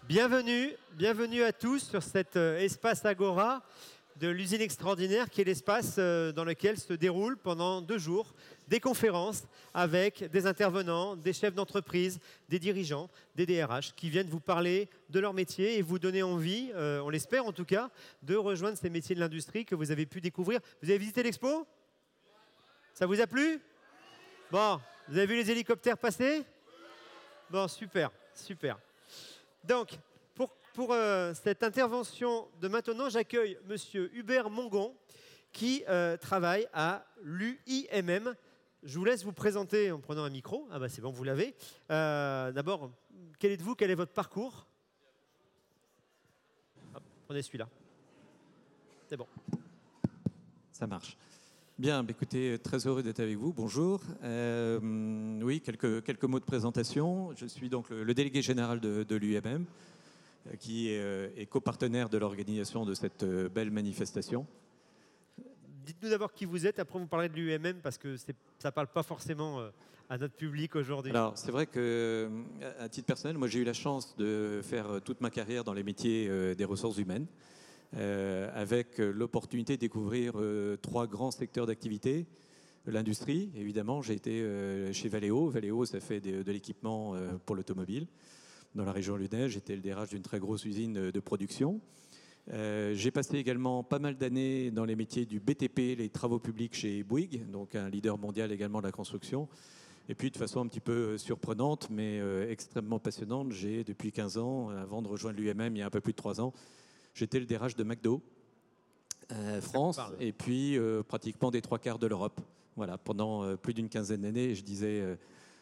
Bienvenue à tous sur cet espace Agora de l'usine extraordinaire qui est l'espace dans lequel se déroulent pendant 2 jours des conférences avec des intervenants, des chefs d'entreprise, des dirigeants, des DRH qui viennent vous parler de leur métier et vous donner envie, on l'espère en tout cas, de rejoindre ces métiers de l'industrie que vous avez pu découvrir. Vous avez visité l'expo? Ça vous a plu? Bon, vous avez vu les hélicoptères passer? Bon, super, super. Donc, pour cette intervention de maintenant, j'accueille Monsieur Hubert Mongon, qui travaille à l'UIMM. Je vous laisse vous présenter en prenant un micro. Ah bah c'est bon, vous l'avez. D'abord, quel êtes-vous? Quel est votre parcours? Hop, prenez celui-là. C'est bon. Ça marche. Bien, écoutez, très heureux d'être avec vous. Bonjour. Oui, quelques mots de présentation. Je suis donc le délégué général de l'UIMM, qui est copartenaire de l'organisation de cette belle manifestation. Dites-nous d'abord qui vous êtes, après vous parlerez de l'UIMM, parce que ça ne parle pas forcément à notre public aujourd'hui. Alors, c'est vrai qu'à titre personnel, moi j'ai eu la chance de faire toute ma carrière dans les métiers des ressources humaines, avec l'opportunité de découvrir 3 grands secteurs d'activité. L'industrie, évidemment, j'ai été chez Valeo. Valeo, ça fait de l'équipement pour l'automobile. Dans la région lyonnaise, j'étais le DRH d'une très grosse usine de production. J'ai passé également pas mal d'années dans les métiers du BTP, les travaux publics chez Bouygues, donc un leader mondial également de la construction. Et puis de façon un petit peu surprenante, mais extrêmement passionnante, j'ai depuis 15 ans, avant de rejoindre l'UIMM il y a un peu plus de 3 ans, j'étais le DRH de McDo France, et puis pratiquement des 3/4 de l'Europe. Voilà, pendant plus d'une quinzaine d'années, je disais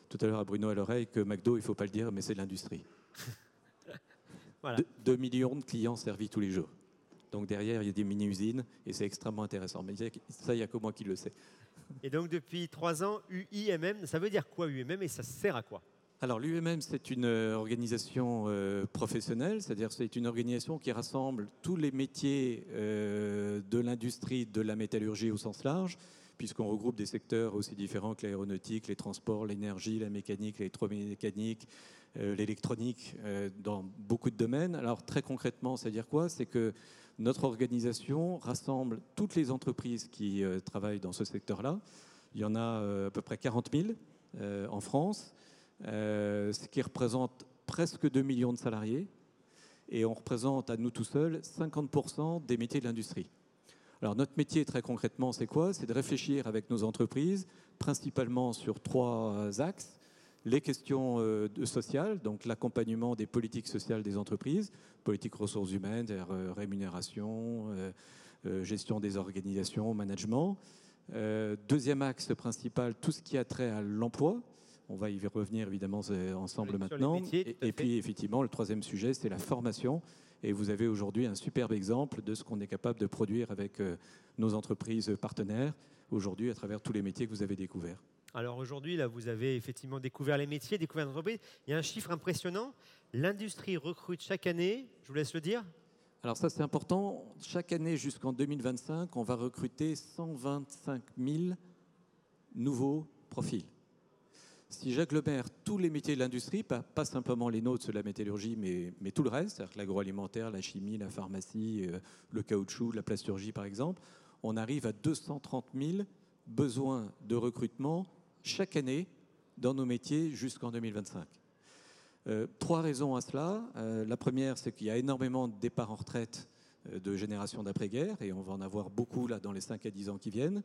tout à l'heure à Bruno à l'oreille que McDo, il ne faut pas le dire, mais c'est l'industrie. Voilà. 2 millions de clients servis tous les jours. Donc derrière, il y a des mini-usines et c'est extrêmement intéressant. Mais ça, il n'y a que moi qui le sais. Et donc depuis 3 ans, UIMM, ça veut dire quoi UIMM et ça sert à quoi? Alors l'UIMM, c'est une organisation professionnelle, c'est-à-dire c'est une organisation qui rassemble tous les métiers de l'industrie, de la métallurgie au sens large, puisqu'on regroupe des secteurs aussi différents que l'aéronautique, les transports, l'énergie, la mécanique, l'électromécanique, l'électronique, dans beaucoup de domaines. Alors très concrètement, c'est-à-dire quoi? C'est que notre organisation rassemble toutes les entreprises qui travaillent dans ce secteur-là. Il y en a à peu près 40 000 en France, ce qui représente presque 2 millions de salariés. Et on représente à nous tout seuls 50% des métiers de l'industrie. Alors notre métier, très concrètement, c'est quoi? C'est de réfléchir avec nos entreprises, principalement sur 3 axes. Les questions sociales, donc l'accompagnement des politiques sociales des entreprises, politique ressources humaines, rémunération, gestion des organisations, management. Deuxième axe principal, tout ce qui a trait à l'emploi. On va y revenir évidemment ensemble maintenant. Et puis effectivement, le 3e sujet, c'est la formation. Et vous avez aujourd'hui un superbe exemple de ce qu'on est capable de produire avec nos entreprises partenaires aujourd'hui à travers tous les métiers que vous avez découverts. Alors aujourd'hui, là, vous avez effectivement découvert les métiers, découvert l'entreprise. Il y a un chiffre impressionnant. L'industrie recrute chaque année, je vous laisse le dire. Alors ça, c'est important. Chaque année jusqu'en 2025, on va recruter 125 000 nouveaux profils. Si j'agglomère tous les métiers de l'industrie, pas simplement les nôtres, la métallurgie, mais tout le reste, c'est-à-dire l'agroalimentaire, la chimie, la pharmacie, le caoutchouc, la plasturgie par exemple, on arrive à 230 000 besoins de recrutement chaque année dans nos métiers jusqu'en 2025. 3 raisons à cela. La première, c'est qu'il y a énormément de départs en retraite de générations d'après-guerre, et on va en avoir beaucoup là dans les 5 à 10 ans qui viennent.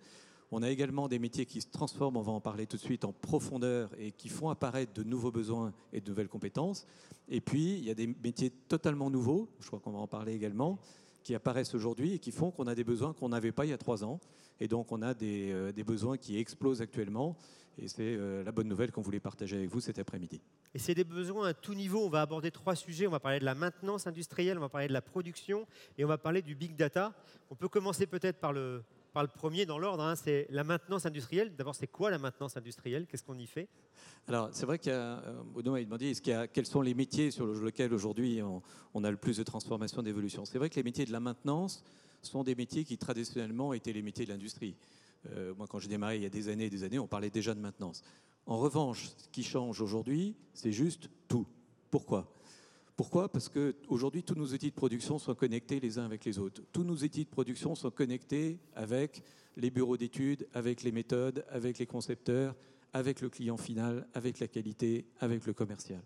On a également des métiers qui se transforment, on va en parler tout de suite, en profondeur et qui font apparaître de nouveaux besoins et de nouvelles compétences. Et puis, il y a des métiers totalement nouveaux, je crois qu'on va en parler également, qui apparaissent aujourd'hui et qui font qu'on a des besoins qu'on n'avait pas il y a 3 ans. Et donc, on a des besoins qui explosent actuellement. Et c'est la bonne nouvelle qu'on voulait partager avec vous cet après-midi. Et c'est des besoins à tout niveau. On va aborder 3 sujets. On va parler de la maintenance industrielle, on va parler de la production et on va parler du big data. On peut commencer peut-être par le premier dans l'ordre, hein, c'est la maintenance industrielle. D'abord, c'est quoi la maintenance industrielle? Qu'est-ce qu'on y fait? Alors, c'est vrai qu'il y a, Bruno m'a demandé quels sont les métiers sur lesquels aujourd'hui on a le plus de transformation, d'évolution. C'est vrai que les métiers de la maintenance sont des métiers qui traditionnellement étaient les métiers de l'industrie. Moi, quand j'ai démarré il y a des années, on parlait déjà de maintenance. En revanche, ce qui change aujourd'hui, c'est juste tout. Pourquoi ? Pourquoi ? Parce qu'aujourd'hui, tous nos outils de production sont connectés les uns avec les autres. Tous nos outils de production sont connectés avec les bureaux d'études, avec les méthodes, avec les concepteurs, avec le client final, avec la qualité, avec le commercial.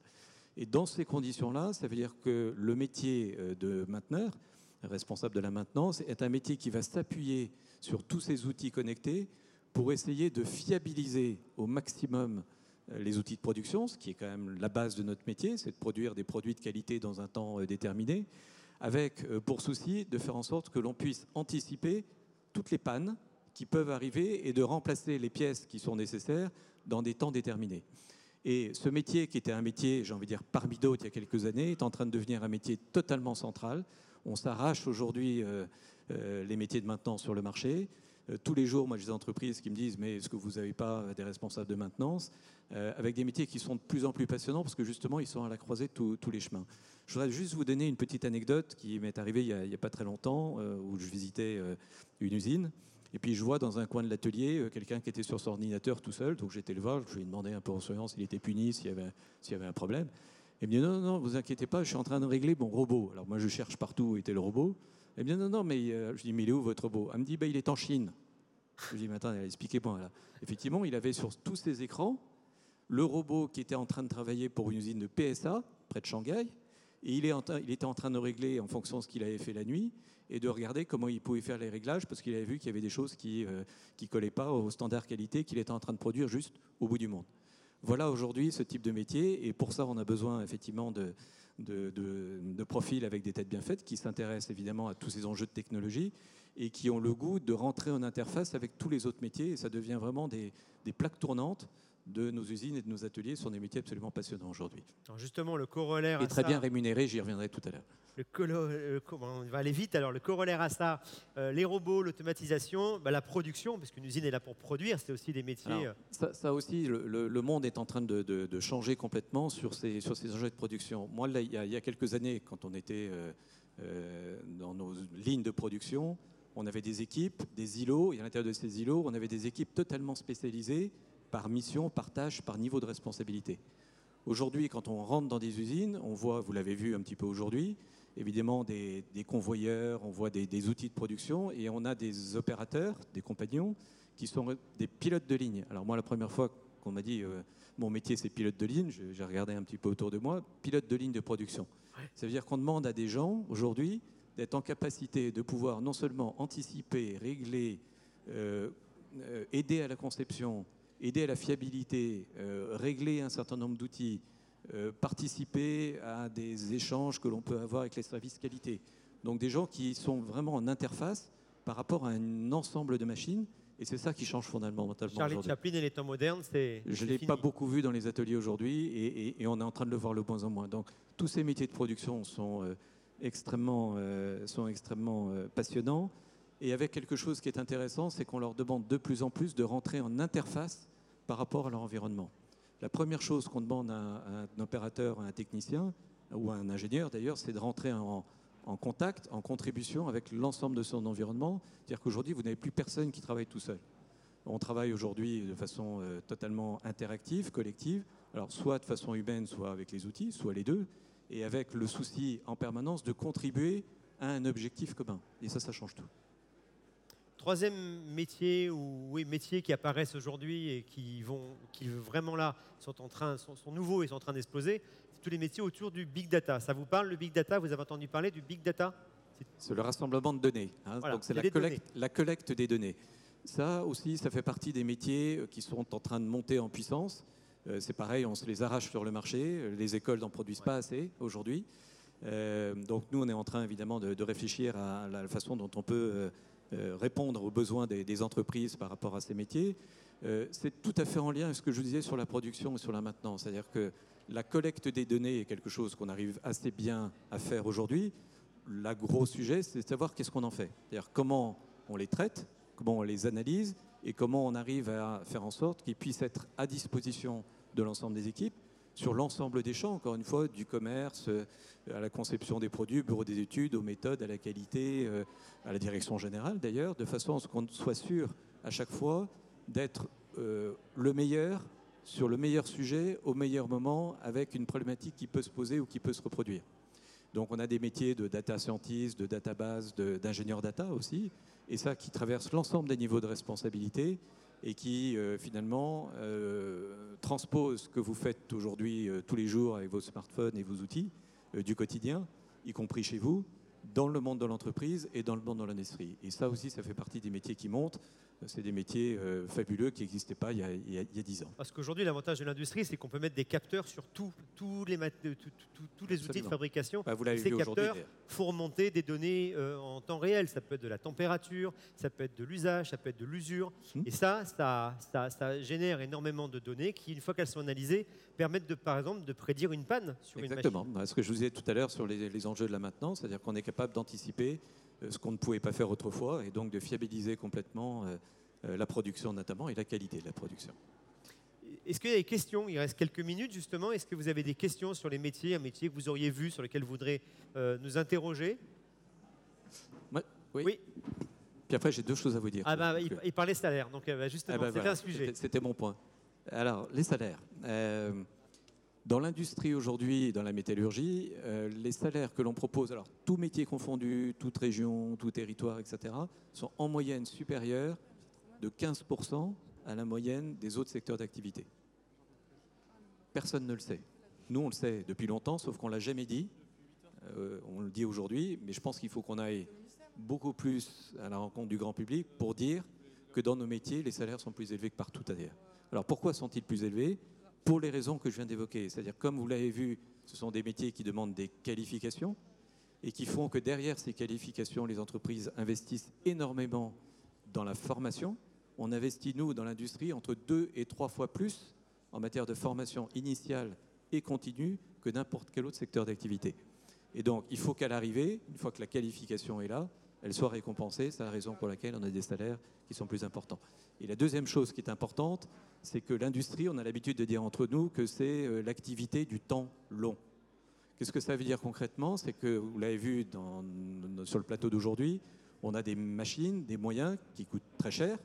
Et dans ces conditions-là, ça veut dire que le métier de mainteneur, responsable de la maintenance, est un métier qui va s'appuyer sur tous ces outils connectés pour essayer de fiabiliser au maximum les outils de production, ce qui est quand même la base de notre métier, c'est de produire des produits de qualité dans un temps déterminé, avec pour souci de faire en sorte que l'on puisse anticiper toutes les pannes qui peuvent arriver et de remplacer les pièces qui sont nécessaires dans des temps déterminés. Et ce métier, qui était un métier, j'ai envie de dire, parmi d'autres il y a quelques années, est en train de devenir un métier totalement central. On s'arrache aujourd'hui les métiers de maintenance sur le marché. Tous les jours, moi, j'ai des entreprises qui me disent « mais est-ce que vous n'avez pas des responsables de maintenance ?» avec des métiers qui sont de plus en plus passionnants parce que justement, ils sont à la croisée de tous les chemins. Je voudrais juste vous donner une petite anecdote qui m'est arrivée il n'y a pas très longtemps où je visitais une usine. Et puis je vois dans un coin de l'atelier quelqu'un qui était sur son ordinateur tout seul. Donc j'étais le voir, je lui ai demandé un peu en souriant s'il était puni, s'il y avait un problème. Il me dit non, vous inquiétez pas, je suis en train de régler mon robot. Alors moi je cherche partout où était le robot. Elle me dit non, mais je lui dis mais il est où votre robot ? Elle me dit il est en Chine. Je lui dis mais attends, expliquez-moi là. Effectivement, il avait sur tous ses écrans le robot qui était en train de travailler pour une usine de PSA près de Shanghai. Et il était en train de régler en fonction de ce qu'il avait fait la nuit et de regarder comment il pouvait faire les réglages parce qu'il avait vu qu'il y avait des choses qui ne collaient pas aux standards qualité qu'il était en train de produire juste au bout du monde. Voilà aujourd'hui ce type de métier et pour ça on a besoin effectivement de profils avec des têtes bien faites qui s'intéressent évidemment à tous ces enjeux de technologie et qui ont le goût de rentrer en interface avec tous les autres métiers et ça devient vraiment des plaques tournantes de nos usines et de nos ateliers sont des métiers absolument passionnants aujourd'hui. Alors justement, le corollaire et très bien rémunérés, j'y reviendrai tout à l'heure. On va aller vite. Alors, le corollaire à ça, les robots, l'automatisation, la production, parce qu'une usine est là pour produire, c'est aussi des métiers. Alors, ça aussi, le monde est en train de changer complètement sur ces enjeux de production. Moi, là, il y a quelques années, quand on était dans nos lignes de production, on avait des équipes, des îlots, et à l'intérieur de ces îlots, on avait des équipes totalement spécialisées par mission, par tâche, par niveau de responsabilité. Aujourd'hui, quand on rentre dans des usines, on voit, vous l'avez vu un petit peu aujourd'hui, évidemment des convoyeurs, on voit des outils de production et on a des opérateurs, des compagnons, qui sont des pilotes de ligne. Alors moi, la première fois qu'on m'a dit mon métier c'est pilote de ligne, j'ai regardé un petit peu autour de moi, pilote de ligne de production. Ça veut dire qu'on demande à des gens aujourd'hui d'être en capacité de pouvoir non seulement anticiper, régler, aider à la conception, aider à la fiabilité, régler un certain nombre d'outils, participer à des échanges que l'on peut avoir avec les services qualité. Donc des gens qui sont vraiment en interface par rapport à un ensemble de machines, et c'est ça qui change fondamentalement Charlie aujourd'hui. Chaplin et les temps modernes, Je ne l'ai pas beaucoup vu dans les ateliers aujourd'hui, et on est en train de le voir de moins en moins. Donc tous ces métiers de production sont extrêmement passionnants, et avec quelque chose qui est intéressant, c'est qu'on leur demande de plus en plus de rentrer en interface par rapport à leur environnement. La première chose qu'on demande à un opérateur, à un technicien, ou à un ingénieur d'ailleurs, c'est de rentrer en contact, en contribution avec l'ensemble de son environnement. C'est-à-dire qu'aujourd'hui, vous n'avez plus personne qui travaille tout seul. On travaille aujourd'hui de façon totalement interactive, collective, alors soit de façon humaine, soit avec les outils, soit les deux, et avec le souci en permanence de contribuer à un objectif commun. Et ça change tout. Troisième métier, métiers qui apparaissent aujourd'hui et qui vraiment là sont nouveaux et sont en train d'exploser, c'est tous les métiers autour du big data. Ça vous parle, le big data? Vous avez entendu parler du big data? C'est le rassemblement de données. Voilà, donc c'est la collecte des données. Ça aussi, ça fait partie des métiers qui sont en train de monter en puissance. C'est pareil, on se les arrache sur le marché. Les écoles n'en produisent pas assez aujourd'hui. Donc nous, on est en train évidemment de réfléchir à la façon dont on peut répondre aux besoins des entreprises par rapport à ces métiers. C'est tout à fait en lien avec ce que je vous disais sur la production et sur la maintenance. C'est-à-dire que la collecte des données est quelque chose qu'on arrive assez bien à faire aujourd'hui. Le gros sujet, c'est de savoir qu'est-ce qu'on en fait. C'est-à-dire comment on les traite, comment on les analyse et comment on arrive à faire en sorte qu'ils puissent être à disposition de l'ensemble des équipes sur l'ensemble des champs, encore une fois, du commerce à la conception des produits, au bureau des études, aux méthodes, à la qualité, à la direction générale d'ailleurs, de façon à ce qu'on soit sûr à chaque fois d'être le meilleur sur le meilleur sujet au meilleur moment avec une problématique qui peut se poser ou qui peut se reproduire. Donc on a des métiers de data scientist, de database, d'ingénieur data aussi, et ça qui traverse l'ensemble des niveaux de responsabilité et qui finalement transpose ce que vous faites aujourd'hui tous les jours avec vos smartphones et vos outils du quotidien, y compris chez vous, dans le monde de l'entreprise et dans le monde de l'industrie. Et ça aussi, ça fait partie des métiers qui montent. C'est des métiers fabuleux qui n'existaient pas il y a 10 ans. Parce qu'aujourd'hui, l'avantage de l'industrie, c'est qu'on peut mettre des capteurs sur tous les outils de fabrication. Bah, vous l'avez Ces vu capteurs font remonter des données en temps réel. Ça peut être de la température, ça peut être de l'usage, ça peut être de l'usure. Et ça génère énormément de données qui, une fois qu'elles sont analysées, permettent, par exemple, de prédire une panne sur une machine. Exactement. Ce que je vous disais tout à l'heure sur les enjeux de la maintenance, c'est-à-dire qu'on est capable d'anticiper ce qu'on ne pouvait pas faire autrefois et donc de fiabiliser complètement la production notamment et la qualité de la production. Est-ce qu'il y a des questions? Il reste quelques minutes justement. Est-ce que vous avez des questions sur les métiers, un métier que vous auriez vu, sur lequel vous voudrez nous interroger? Oui. Puis après, j'ai 2 choses à vous dire. Il parlait salaire, donc justement, c'était un sujet. C'était mon point. Alors, les salaires. Dans l'industrie aujourd'hui, dans la métallurgie, les salaires que l'on propose, alors tout métier confondu, toute région, tout territoire, etc., sont en moyenne supérieurs de 15% à la moyenne des autres secteurs d'activité. Personne ne le sait. Nous, on le sait depuis longtemps, sauf qu'on ne l'a jamais dit. On le dit aujourd'hui, mais je pense qu'il faut qu'on aille beaucoup plus à la rencontre du grand public pour dire que dans nos métiers, les salaires sont plus élevés que partout ailleurs. Alors pourquoi sont-ils plus élevés ? Pour les raisons que je viens d'évoquer. C'est-à-dire, comme vous l'avez vu, ce sont des métiers qui demandent des qualifications et qui font que derrière ces qualifications, les entreprises investissent énormément dans la formation. On investit, nous, dans l'industrie, entre 2 et 3 fois plus en matière de formation initiale et continue que n'importe quel autre secteur d'activité. Et donc, il faut qu'à l'arrivée, une fois que la qualification est là, elle soit récompensée. C'est la raison pour laquelle on a des salaires qui sont plus importants. Et la deuxième chose qui est importante, c'est que l'industrie, on a l'habitude de dire entre nous que c'est l'activité du temps long. Qu'est-ce que ça veut dire concrètement? C'est que, vous l'avez vu sur le plateau d'aujourd'hui, on a des machines, des moyens qui coûtent très cher,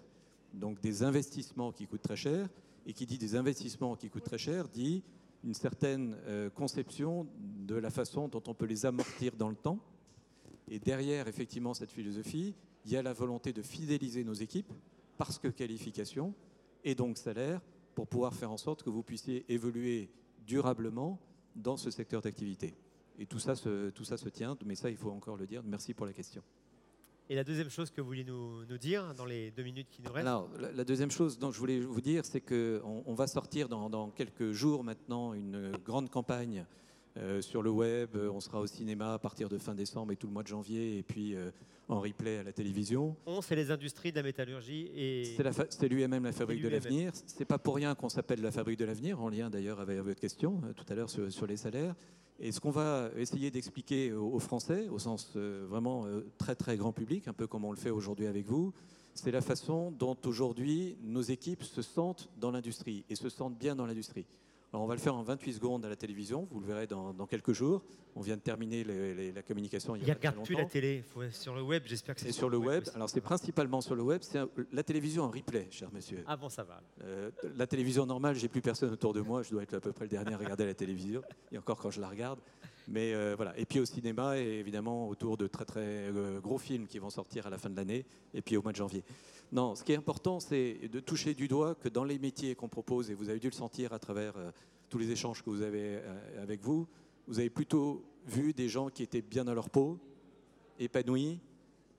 donc des investissements qui coûtent très cher, et qui dit des investissements qui coûtent très cher, dit une certaine conception de la façon dont on peut les amortir dans le temps. Et derrière, effectivement, cette philosophie, il y a la volonté de fidéliser nos équipes, parce que qualification, et donc salaire, pour pouvoir faire en sorte que vous puissiez évoluer durablement dans ce secteur d'activité. Et tout ça se tient, mais ça, il faut encore le dire. Merci pour la question. Et la deuxième chose que vous vouliez nous dire dans les 2 minutes qui nous restent? Alors, la deuxième chose dont je voulais vous dire, c'est qu'on va sortir dans quelques jours maintenant une grande campagne sur le web. On sera au cinéma à partir de fin décembre et tout le mois de janvier, et puis en replay à la télévision. C'est les industries de la métallurgie. C'est l'UMM, la fabrique de l'avenir. C'est pas pour rien qu'on s'appelle la fabrique de l'avenir, en lien d'ailleurs avec votre question tout à l'heure sur les salaires. Et ce qu'on va essayer d'expliquer aux Français, au sens vraiment très très grand public, un peu comme on le fait aujourd'hui avec vous, c'est la façon dont aujourd'hui nos équipes se sentent dans l'industrie et se sentent bien dans l'industrie. Alors on va le faire en 28 secondes à la télévision, vous le verrez dans quelques jours. On vient de terminer la communication il y a pas regarde plus la télé, sur le web, j'espère que c'est sur le web. Alors c'est principalement sur le web, c'est la télévision en replay, cher monsieur. Ah bon, ça va. La télévision normale, j'ai plus personne autour de moi, je dois être à peu près le dernier à regarder la télévision, et encore quand je la regarde. Mais voilà. Et puis au cinéma, et évidemment autour de très très gros films qui vont sortir à la fin de l'année, et puis au mois de janvier. Non, ce qui est important, c'est de toucher du doigt que dans les métiers qu'on propose, et vous avez dû le sentir à travers tous les échanges que vous avez avec vous, vous avez plutôt vu des gens qui étaient bien dans leur peau, épanouis,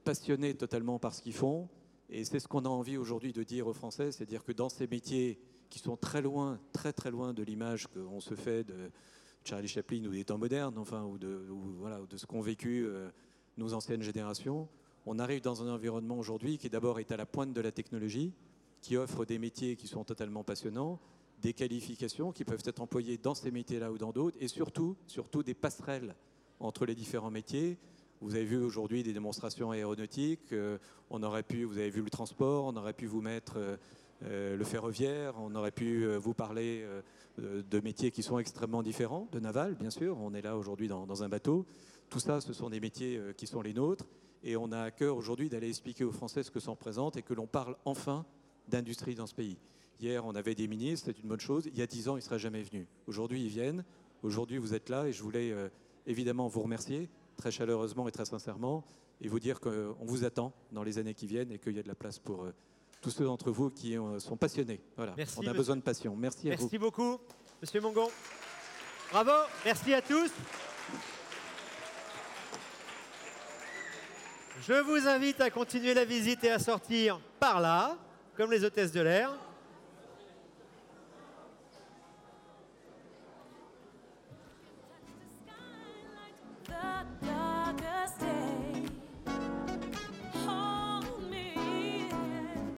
passionnés totalement par ce qu'ils font. Et c'est ce qu'on a envie aujourd'hui de dire aux Français, c'est-à-dire que dans ces métiers qui sont très loin, très très loin de l'image qu'on se fait de Charlie Chaplin ou des temps modernes, enfin, ou de ce qu'ont vécu nos anciennes générations, on arrive dans un environnement aujourd'hui qui d'abord est à la pointe de la technologie, qui offre des métiers qui sont totalement passionnants, des qualifications qui peuvent être employées dans ces métiers-là ou dans d'autres, et surtout des passerelles entre les différents métiers. Vous avez vu aujourd'hui des démonstrations aéronautiques, vous avez vu le transport, on aurait pu vous mettre le ferroviaire, on aurait pu vous parler de métiers qui sont extrêmement différents, de naval bien sûr, on est là aujourd'hui dans un bateau. Tout ça, ce sont des métiers qui sont les nôtres, et on a à cœur aujourd'hui d'aller expliquer aux Français ce que ça représente et que l'on parle enfin d'industrie dans ce pays. Hier, on avait des ministres, c'est une bonne chose. Il y a 10 ans, ils ne seraient jamais venus. Aujourd'hui, ils viennent. Aujourd'hui, vous êtes là, et je voulais évidemment vous remercier très chaleureusement et très sincèrement et vous dire qu'on vous attend dans les années qui viennent et qu'il y a de la place pour tous ceux d'entre vous qui sont passionnés. Voilà. Merci, on a besoin de passion. Merci à vous. Merci beaucoup, Monsieur Mongon. Bravo, merci à tous. Je vous invite à continuer la visite et à sortir par là, comme les hôtesses de l'air. The